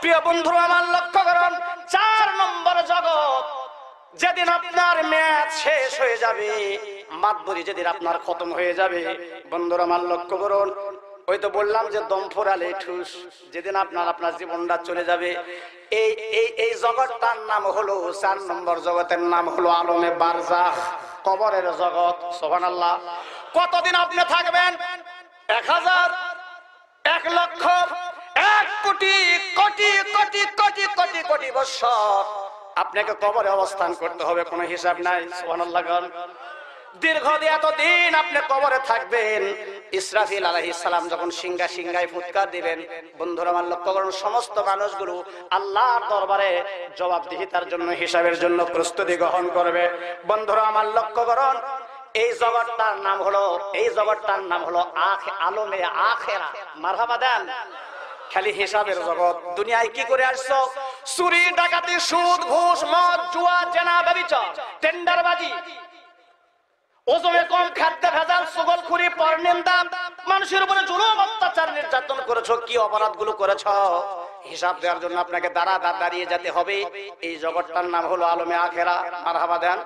প্রিয় বন্ধুরা আমার লক্ষ্য করুন, 4 নম্বর জগৎ, যেদিন আপনার মেয়াদ শেষ হয়ে যাবে, মাতবরি যেদিন আপনার খতম হয়ে যাবে, বন্ধুরা আমার লক্ষ্য করুন, ওই তো বললাম যে দম ফোরালে ঠুস, যেদিন আপনার জীবনটা চলে যাবে, এই জগৎটার নাম হলো, 4 নম্বর জগতের নাম হলো আলমে বারজাখ, কবরের জগৎ। সুবহানাল্লাহ। কতদিন আপনি থাকবেন? 1000, 1 লক্ষ, 1 কোটি কোটি কোটি কোটি কোটি কোটি বছর আপনাকে কবরে অবস্থান করতে হবে, কোনো হিসাব নাই। সুবহানাল্লাহ। দীর্ঘদিন এতদিন আপনি কবরে থাকবেন। ইসরাফিল আলাইহিস সালাম যখন সিংহায় ফুৎকার দিবেন, বন্ধুরা আমার লক্ষ্য করুন, সমস্ত মানুষগুলো আল্লাহর দরবারে জবাবদিহিতার জন্য, হিসাবের জন্য প্রস্তুতি গ্রহণ করবে। বন্ধুরা আমার লক্ষ্য করুন, এই জগৎটার নাম হলো আলমে আখিরা। মারহাবা দেন। খালি হিসাবের জগৎ। দুনিয়ায় কি করে আসছো? চুরি, ডাকাতি, সুদ, ঘুষ, মদ, জুয়া, জেনা, ব্যভিচার, টেন্ডারবাজি, ওজনে কম, খাদ্যে ভেজাল, চগলখুরি, পরনিন্দা, মানুষের উপরে জুলুম, অত্যাচার, নির্যাতন করেছো। কি অপরাধগুলো করেছো? হিসাব দেওয়ার জন্য আপনাকে দাঁড়িয়ে যেতে হবে। এই জগৎটার নাম হলো আলমে আখিরা। মারহাবা দেন।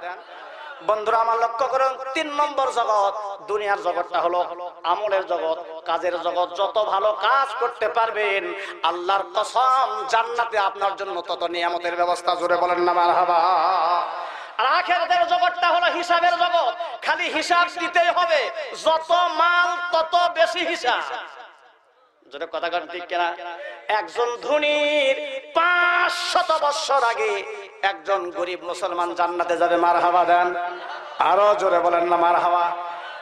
বন্ধুরা আমার লক্ষ্য করুন, 3 নম্বর জগৎ, দুনিয়ার জগৎটা হলো আমলের জগৎ, কাজের জগৎ। যত ভালো কাজ করতে পারবেন, আল্লাহর কসম, জান্নাতে আপনার জন্য তত নিয়ামতের ব্যবস্থা। জোরে বলেন না মারহাবা। আর আখিরাতের জগৎটা হলো হিসাবের জগৎ। খালি হিসাব দিতেই হবে, যত মাল তত বেশি হিসাব। যদি কথা কন ঠিক কিনা? একজন ধনীর 500 বছর আগে একজন গরিব মুসলমান জান্নাতে যাবে। মারহাবা দেন। আরো জোরে বলেন না মারহাবা।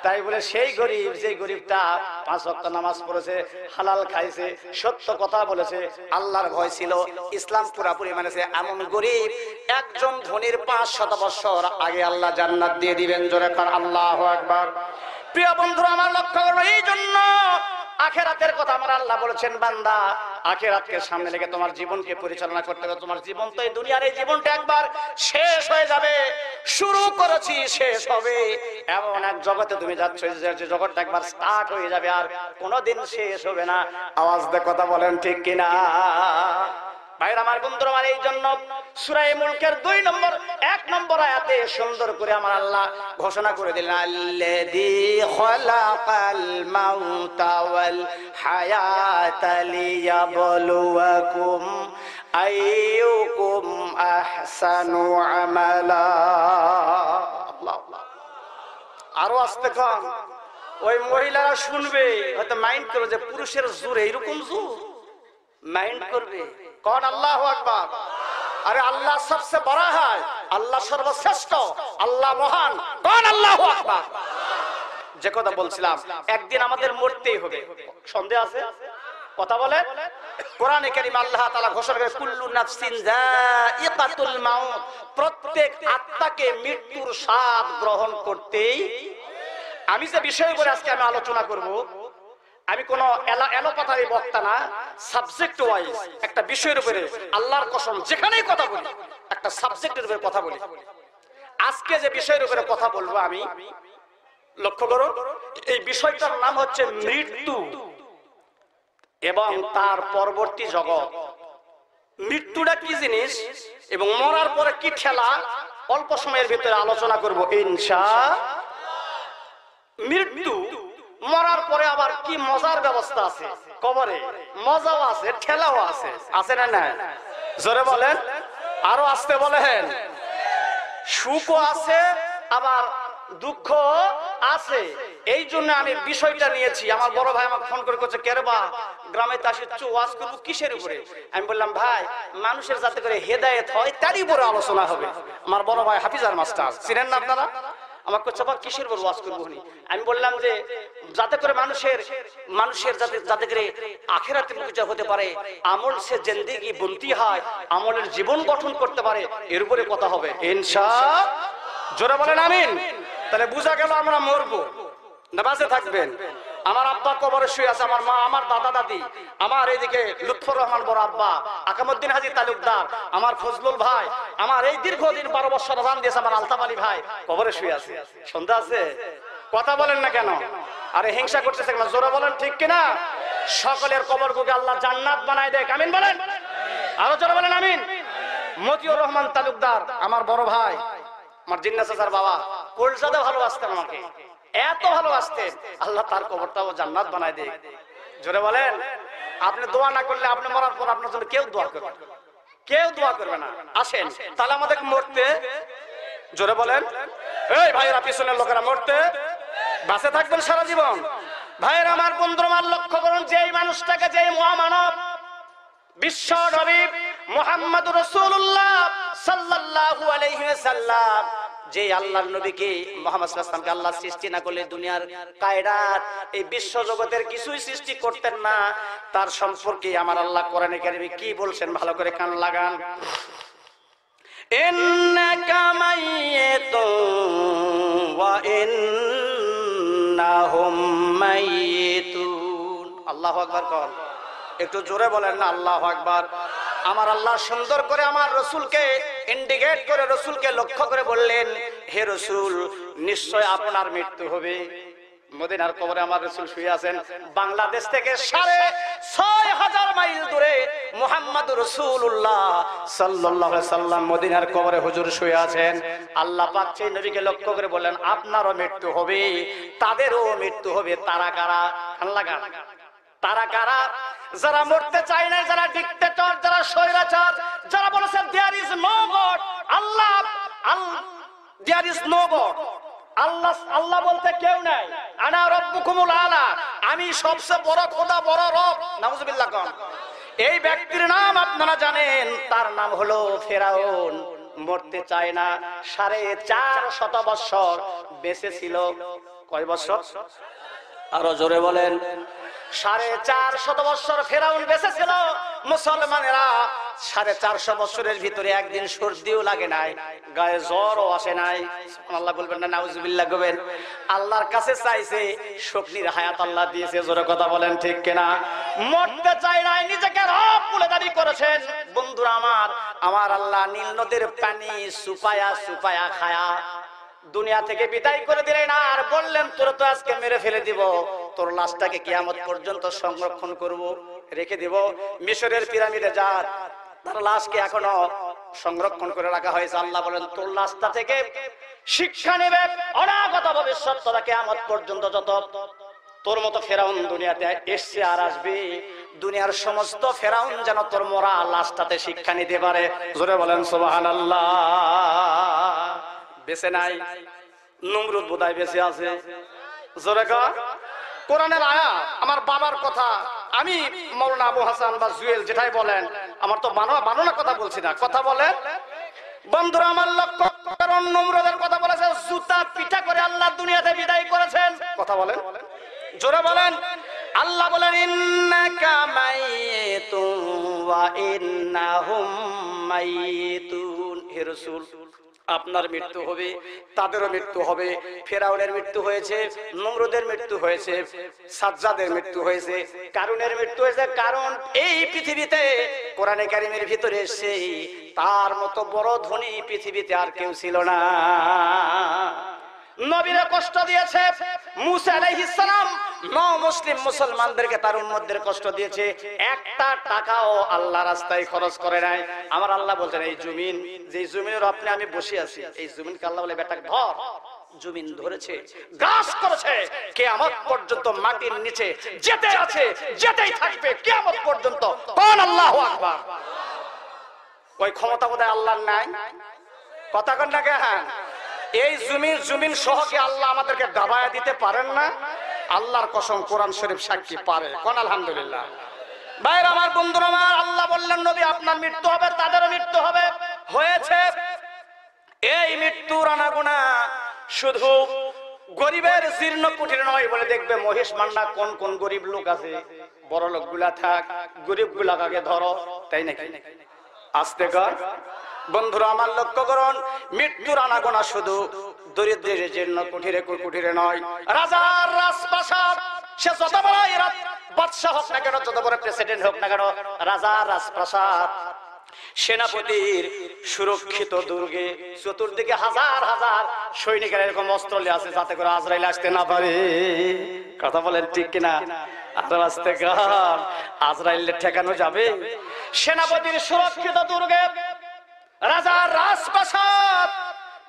তাই বলে সেই গরিব, যে গরিবটা 5 ওয়াক্ত নামাজ পড়েছে, হালাল খাইছে, সত্য কথা বলেছে, আল্লাহর ভয় ছিল, ইসলাম পুরাপুরি মানেছে, এমন গরিব একজন ধনীর 500 বছর আগে আল্লাহ জান্নাত দিয়ে দিবেন। জোরে কর আল্লাহু আকবার। প্রিয় বন্ধুরা আমার লক্ষ্য করুন, এই জন্য আখিরাতের কথা আমার আল্লাহ বলেছেন, বান্দা আখিরাতকে সামনে রেখে তোমার জীবনকে পরিচালনা করতে হবে। তোমার জীবন তো এই দুনিয়ার এই জীবনটা একবার শেষ হয়ে যাবে। শুরু করেছি, শেষ হবে। এমন এক জগতে তুমি যাচ্ছ, যে জগৎটা একবার স্টার্ট হয়ে যাবে, আর কোনোদিন শেষ হবে না। আওয়াজ দিয়ে কথা বলেন ঠিক কিনা? ভাইরা আমার, বন্ধুরা আমার, এই জন্য সূরা মুলকের 1 নম্বর আয়াতে সুন্দর করে আমার আল্লাহ ঘোষণা করে দিলেন, আল্লাযী খালাকাল মাউতা ওয়াল হায়াতা লিয়াবলুয়াকুম আইয়ুকুম আহসানু আমালা। আল্লাহ। আরো আস্তে কম, ওই মহিলারা শুনবে, হয়তো মাইন্ড করবে যে পুরুষের জোর এইরকম জোর, মাইন্ড করবে। কোন আল্লাহু আকবার। আরে আল্লাহ সবচেয়ে বড় হয়, আল্লাহ সর্বশ্রেষ্ঠ, আল্লাহ মহান। কোন আল্লাহু আকবার। যে কথা বলছিলাম, একদিন আমাদের মরতেই হবে, সন্দেহ আছে? কথা বলে কোরআনে কারীম আল্লাহ তাআলা ঘোষণা করে, কুল্লু নাফসিন যায়িকাতুল মাউত, প্রত্যেক আত্মাকে মৃত্যুর স্বাদ গ্রহণ করতেই। আমি যে বিষয়গুলো আজকে আমি আলোচনা করব, আমি কোন এলোপাতারি বক্তা না, সাবজেক্ট ওয়াইজ একটা বিষয়ের উপরে, আল্লাহর কসম যেখানেই কথা বলি একটা সাবজেক্টের উপরে কথা বলি। আজকে যে বিষয়ের উপরে কথা বলবো আমি, লক্ষ্য করো, এই বিষয়টার নাম হচ্ছে মৃত্যু এবং তার পরবর্তী জগৎ। মৃত্যুটা কি জিনিস এবং মরার পরে কি ঠেলা, অল্প সময়ের ভিতরে আলোচনা করব ইনশাআল্লাহ। মৃত্যু, মরার পরে আবার কি মজার ব্যবস্থা আছে, কবরে মজাও আছে, ঠেলাও আছে, আছে না না? জোরে বলেন, আরো আস্তে বলেন। সুখও আছে, আবার দুঃখ আছে। এই জন্য আমি বিষয়টা নিয়েছি। আমার বড় ভাই আমাকে ফোন করে বলছে, কেরবা গ্রামে তাসে ওয়াজ করবো কিসের উপরে? আমি বললাম, ভাই মানুষের যাতে করে হেদায়েত হয় তারই উপরে আলোচনা হবে। আমার বড় ভাই হাফিজার মাস্টার, চিনেন না আপনারা? আমাকে চাপা কিসের উপর ওয়াজ করবো? আমি বললাম যে যাতে করে মানুষের যাতে করে আখিরাতে মুখে হতে পারে, আমল সে জিন্দেগি বনতি হয়, আমলের জীবন গঠন করতে পারে, এর উপরে কথা হবে ইনশাআল্লাহ। জোরে বলেন আমিন। তাহলে বুঝা গেল আমরা মরবো না বাঁচে থাকবেন। আমার আব্বা কবরে শুয়ে আছে, আমার মা, আমার দাদা দাদি, আমার এইদিকে লুৎফর রহমান বড় আব্বা, আকামউদ্দিন হাজী তালুকদার, আমার ফজলুল ভাই, আমার এই দীর্ঘদিন 12 বছর রান দিয়েছে আমার আলতাফ আলী ভাই, কবরে শুয়ে আছে। সন্দেহ আছে? কথা বলেন না কেন? আরে হিংসা করতেছে কেন? জোরে বলেন ঠিক কিনা? সকলের কবরগুলোকে আল্লাহ জান্নাত বানায় দেয়। আমিন বলেন। আরো জোরে বলেন আমিন। মতিউর রহমান তালুকদার আমার বড় ভাই, আমার জিন্নাত চাচার বাবা, কলজাদা ভালোবাসতেন আমাকে, এত ভালোবাসতেন, আল্লাহ তার কবরটাও জান্নাত বানায় দেয়। জোরে বলেন। আপনি দোয়া না করলে আপনি মরার পর আপনার জন্য কেউ দোয়া করবে না, কেউ দোয়া করবে না। আসেন তাহলে আমাদের মরতে, জোরে বলেন, এই ভাইয়েরা পিছনের লোকেরা মরতে বাঁচে থাকবেন সারা জীবন। ভাইয়ের আমার, বন্ধুরা আমার, লক্ষ্য করুন, যেই মানুষটাকে, যেই মহামানব বিশ্ব নবী মুহাম্মদুর রাসূলুল্লাহ সাল্লাল্লাহু আলাইহি ওয়াসাল্লাম, যে আল্লাহর নবীকে মুহাম্মদ সাল্লাল্লাহু আলাইহি ওয়াসাল্লামকে আল্লাহ সৃষ্টি না করলে দুনিয়ার কায়নাত এই বিশ্ব জগতের কিছুই সৃষ্টি করতেন না, তার সম্পর্কে আমার আল্লাহ কোরআনে কারিমে কি বলছেন, ভালো করে কান লাগান। ইন্নাকা মাইয়াতুন ওয়া ইন্নাহুম মাইয়াতুন। আল্লাহু আকবার কর, একটু জোরে বলেন না আল্লাহু আকবার। আমার আল্লাহ সুন্দর করে আমার রসুলকে ইন্ডিকেট করে, রসুলকে লক্ষ্য করে বললেন, হে রসুল, নিশ্চয় আপনার মৃত্যু হবে। মদিনার কবরে আমার রসুল শুয়ে আছেন। বাংলাদেশ থেকে ৬,৫০০ মাইল দূরে মুহাম্মদুর রাসূলুল্লাহ সাল্লাল্লাহু আলাইহি সাল্লাম মদিনার কবরে হুজুর শুয়ে আছেন। আল্লাহ পাক সেই নবীকে লক্ষ্য করে বললেন, আপনারও মৃত্যু হবে, তাদেরও মৃত্যু হবে। তারা কারা? আল্লাহ, তারা কারা? যারা মরতে চায় না, যারা ডিক্টেটর, যারা স্বৈরাচার, যারা বলেছে দেয়ার ইজ নো গড, আল্লাহ, দেয়ার ইজ নো গড, আল্লাহ, আল্লাহ বলতে কেউ নাই, আনা রাব্বুকুমুল আলা, আমি সবচেয়ে বড় খোদা, বড় রব, নাউজুবিল্লাহ কোন। এই ব্যক্তির নাম আপনারা জানেন, তার নাম হলো ফেরাউন। মরতে চায় না, ৪৫০ বছর বেঁচে ছিল। কয় বছর? আরো জোরে বলেন। ৪৫০ বছর ফেরাউন বেঁচে ছিল। মুসলমানেরা ৪৫০ বছরের ভিতরে একদিন সর্দিও লাগে নাই, গায়ে জ্বরও আসে নাই। আল্লাহ বলবেন না নাউজুবিল্লাহ করবেন। আল্লাহর কাছে চাইছে, শক্তির হায়াত আল্লাহ দিয়েছে। জোরে কথা বলেন ঠিক কিনা? মরতে চায় নাই, নিজেকে রব বলে দাবি করেছেন। বন্ধুরা আমার, আমার আল্লাহ নীল নদীর পানি সুপায়া সুপায়া খায়া দুনিয়া থেকে বিদায় করে দিলেন, আর বললেন, তোর তো আজকে মেরে ফেলে দিব, তোর লাশটাকে কিয়ামত পর্যন্ত সংরক্ষণ করব, রেখে দিব। মিশরের পিরামিডে যার, তার লাশকে এখনো সংরক্ষণ করে রাখা হয়েছে। আল্লাহ বলেন, তোর লাশটা থেকে শিক্ষা নেবে অনাগত ভবিষ্যৎ, তোরা কিয়ামত পর্যন্ত যত তোর মতো ফেরাউন দুনিয়াতে এসছে আর আসবে, দুনিয়ার সমস্ত ফেরাউন যেন তোর মরা লাশটাতে শিক্ষা নিতে পারে। জোরে বলেন সুবহানাল্লাহ। বেঁচে নাই, নমরুদ বোধহয় বেঁচে আছে। জোরে কর। কোরআনের আয়াত, আমার বাবার কথা, আমি মাওলানা আবু হাসান বা জুয়েল যেটাই বলেন, আমার তো বানানো কথা বলছি না, কথা বলেন। বন্ধুরা আমার, লক্ষ্য করুন, নমরুদের কথা বলেছে, জুতা পিঠা করে আল্লাহ দুনিয়াতে বিদায় করেছেন। কথা বলেন, জোরে বলেন। আল্লাহ বলেন, ইন্নাকা মাইয়াতুন ওয়া ইন্নাহুম মাইয়াতুন। হে রাসূল, আপনার মৃত্যু হবে, তাদেরও মৃত্যু হবে। ফেরাউনের মৃত্যু হয়েছে, নমরুদের মৃত্যু হয়েছে, সাজ্জাদের মৃত্যু হয়েছে, কারুনের মৃত্যু হয়েছে। কারণ এই পৃথিবীতে কোরআনে কারিমের ভিতরে সেই তার মতো বড় ধনী পৃথিবীতে আর কেউ ছিল না। নবীরা কষ্ট দিয়েছে, মুসা আলাইহিস সালাম মুসলিম মুসলমানদেরকে, তার উম্মতদের কষ্ট দিয়েছে, একটা টাকাও আল্লাহ রাস্তায় খরচ করে নাই। আমার আল্লাহ বলছেন, এই জমিন, যে জমিনের আপনি আমি বসে আছি, এই জমিনকে আল্লাহ বলে, বেটা ধর। জমিন ধরেছে, গাছ করেছে, কিয়ামত পর্যন্ত মাটির নিচে যেতে আছে, যেতেই থাকবে কিয়ামত পর্যন্ত। কোন আল্লাহু আকবার। ওই ক্ষমতা বোধহয় আল্লাহর নাই, কথা কন না কেন? এই জমিন সহ কি আল্লাহ আমাদেরকে দাবায়া দিতে পারেন না? আল্লাহর কসম, কোরআন শরীফ সাক্ষী, পারে। কোন আলহামদুলিল্লাহ। ভাইরা আমার, বন্ধুরা আমার, আল্লাহ বললেন, নবী আপনার মৃত্যু হবে, তাদেরও মৃত্যু হবে, হয়েছে। এই মৃত্যুর আনাগোনা শুধু গরিবের জীর্ণ কুঠির নয় বলে, দেখবে মহেশ মান্না কোন কোন গরিব লোক আছে, বড় লোক গুলা থাক, গরিব গুলা আগে ধরো, তাই নাকি? আস্তে কর। বন্ধুরা আমার, লক্ষ্য করুন, মৃত্যুর আনাগোনা শুধু দরিদ্রের জন্য কুঠিরে নয়, রাজার রাজপ্রাসাদ, সে যত বড় বাদশাহ হোক না কেন, যত বড় প্রেসিডেন্ট হোক না কেন, রাজার রাজপ্রাসাদ, সেনাপতির সুরক্ষিত দুর্গে চতুর্দিকে হাজার হাজার সৈনিকের এরকম অস্ত্র আছে, যাতে করে আজরাইল আসতে না পারে। কথা বলেন ঠিক কিনা? আর আস্তে গান আজরাইলের ঠেকানো যাবে? সেনাপতির সুরক্ষিত দুর্গে, রাজার রাজপ্রাসাদ,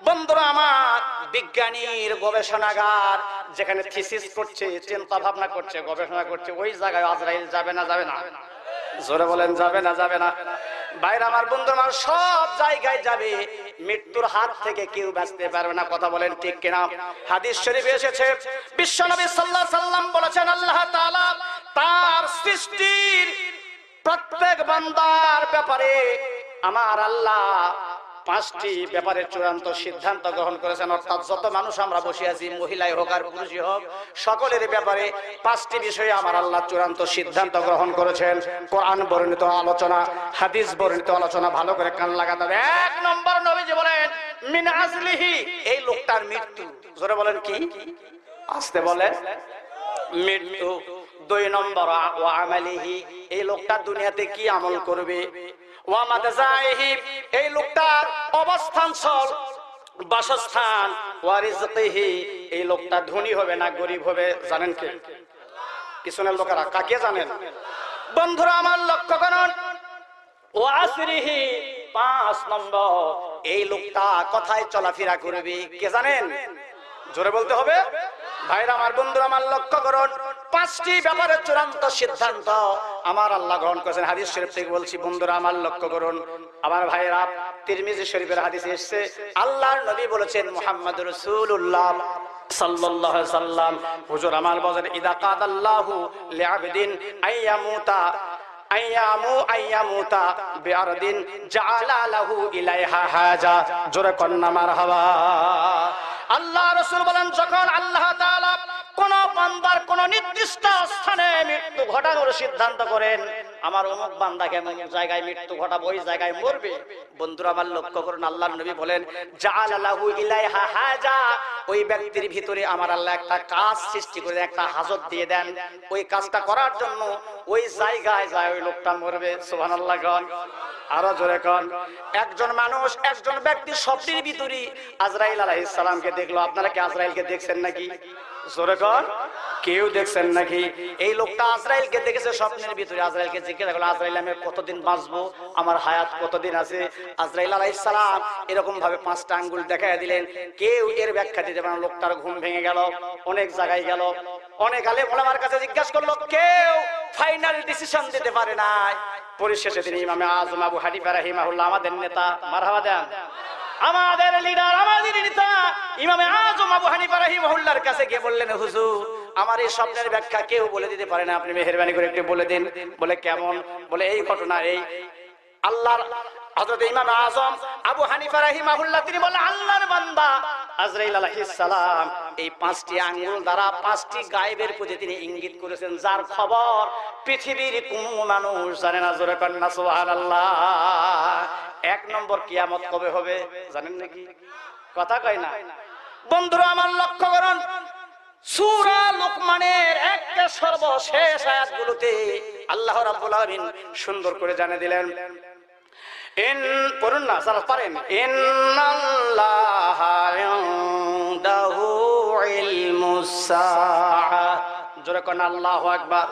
বন্ধুরা আমার, বিজ্ঞানীর গবেষণাগার, যেখানে থিসিস করছে, চিন্তা ভাবনা করছে, গবেষণা করছে, ওই জায়গায় আজরাইল যাবে না? যাবে না? জোরে বলেন, যাবে না? যাবে না? বাইরে আমার বন্ধু আমার, সব জায়গায় যাবে, মৃত্যুর হাত থেকে কেউ বাঁচতে পারবে না। কথা বলেন ঠিক কিনা? হাদিস শরীফে এসেছে, বিশ্বনবী সাল্লাল্লাহু আলাইহি সাল্লাম বলেছেন, আল্লাহ তাআলা তার সৃষ্টির প্রত্যেক বান্দার ব্যাপারে আমার আল্লাহ 5টি ব্যাপারে চূড়ান্ত সিদ্ধান্ত গ্রহণ করেছেন। অর্থাৎ যত মানুষ আমরা বসে আছি, মহিলাই হোক আর পুরুষই হোক, সকলের ব্যাপারে 5টি বিষয়ে আমার আল্লাহ চূড়ান্ত সিদ্ধান্ত গ্রহণ করেছেন। কোরআন বর্ণিত আলোচনা, হাদিস বর্ণিত আলোচনা, ভালো করে কান লাগাতে হবে। 1 নম্বর নবীজি বলেন, মিন আজলিহি, এই লোকটার মৃত্যু। জোরে বলেন কি? আস্তে বলেন, মৃত্যু। 2 নম্বর, ওয়া আমালিহি, এই লোকটা দুনিয়াতে কি আমল করবে। ওয়া মাদজাইহি, এই লোকটার অবস্থানস্থল, বাসস্থান। ওয়া রিজকিহি, এই লোকটা ধনী হবে না গরিব হবে, জানেন কে? পিছনের লোকেরা কাকে জানেন? বন্ধুরা আমার লক্ষ্য করুন। ওয়া আসরিহি, 5 নম্বর, এই লোকটা কোথায় চলাফেরা করবে, কে জানেন? জোরে বলতে হবে। ভাইরা আমার, বন্ধুরা আমার, লক্ষ্য করুন, 5টি ব্যাপারে চূড়ান্ত সিদ্ধান্ত আমার আল্লাহ গ্রহণ করেছেন। হাদিস শরীফ থেকে বলছি, বন্ধুরা আমার লক্ষ্য করুন। আমার ভাইরা, তিরমিজি শরীফের হাদিসে এসেছে, আল্লাহর নবী বলেছেন, মুহাম্মদুর রাসূলুল্লাহ সাল্লাল্লাহু আলাইহি সাল্লাম, হুজুর আমার বলেন, ইদা কাদাল্লাহু লিআবদিন আইয়ামুতা আইয়ামুতা বিআরদিন জাআলা লাহু ইলাইহা হাজা। জোরে কন্না মারহাবা। আল্লাহ রাসূল বলেন, যখন আল্লাহ তাআলা কোন বান্দার কোন নির্দিষ্ট স্থানে মৃত্যু ঘটানোর সিদ্ধান্ত করেন, আমার অমুক বান্দাকে এমন জায়গায় মৃত্যু ঘটাবো, ওই জায়গায় মরবে, বন্ধুরা আমার লক্ষ্য করুন, আল্লাহর নবী বলেন, জাআলা লাহু ইলাইহা হাজা, ওই ব্যক্তির ভিতরে আমার আল্লাহ একটা কাজ সৃষ্টি করে, একটা হাজত দিয়ে দেন। ওই কাজটা করার জন্য ওই জায়গায় যায় ওই লোকটা মরবে। সুবহানাল্লাহ গান, আরো জোরে গান। একজন মানুষ, একজন ব্যক্তি স্বপ্নের ভিতরে আজরাইল আলাইহিস সালামকে দেখলো। আপনারা কি আজরাইলকে দেখছেন নাকি? জোরে গান, কেউ দেখছেন নাকি? এই লোকটা আজরাইলকে দেখেছে স্বপ্নের ভিতরে। আজরাইলকে জিজ্ঞাসা করলো, আজরাইল, আমি কতদিন বাঁচবো, আমার হায়াত কতদিন আছে? আজরাইল আলাইহিস সালাম এরকম ভাবে 5টা আঙ্গুল দেখায় দিলেন। কেউ এর ব্যাখ্যা দিতে পারে না। লোকটার ঘুম ভেঙে গেল, অনেক জায়গায় গেল, অনেক আলেম ওলামার কাছে জিজ্ঞাসা করলো, কেউ ফাইনাল ডিসিশন দিতে পারে না। পরিশেষে তিনি ইমামে আযম আবু হানিফা রাহিমাহুল্লাহ, আমাদের নেতা, মারহাবা দেন, আমাদের লিডার, আমাদের নেতা ইমামে আযম আবু হানিফা রাহিমাহুল্লাহর কাছে গিয়ে বললেন, হুজুর, আমার এই স্বপ্নের ব্যাখ্যা কেউ বলে দিতে পারে না, আপনি মেহেরবানি করে একটু বলে দিন। বলে কেমন? বলে এই ঘটনা, এই আল্লাহর হযরত ইমাম আযম আবু হানিফা রাহিমাহুল্লাহ তিনি বলেন, আল্লাহর বান্দা আজরাইল আলাইহিস সালাম এই 5টি আঙ্গুল দ্বারা 5টি গায়েবের প্রতি তিনি ইঙ্গিত করেছেন, যার খবর পৃথিবীর কোনো মানুষ জানে না। জোরে কন্না সুবহানাল্লাহ। 1 নম্বর, কিয়ামত কবে হবে জানেন নাকি? কথা কয় না। বন্ধুরা আমার লক্ষ্য করুন, সূরা লুকমানের একেবারে সর্বশেষ আয়াতগুলোতে আল্লাহ রাব্বুল আলামিন সুন্দর করে জানিয়ে দিলেন, পড়ুন না যারা পারেন, ইন্নাল্লাহা ইনদাহু ইলমুস সাআ। জোরে কোন আল্লাহু আকবার।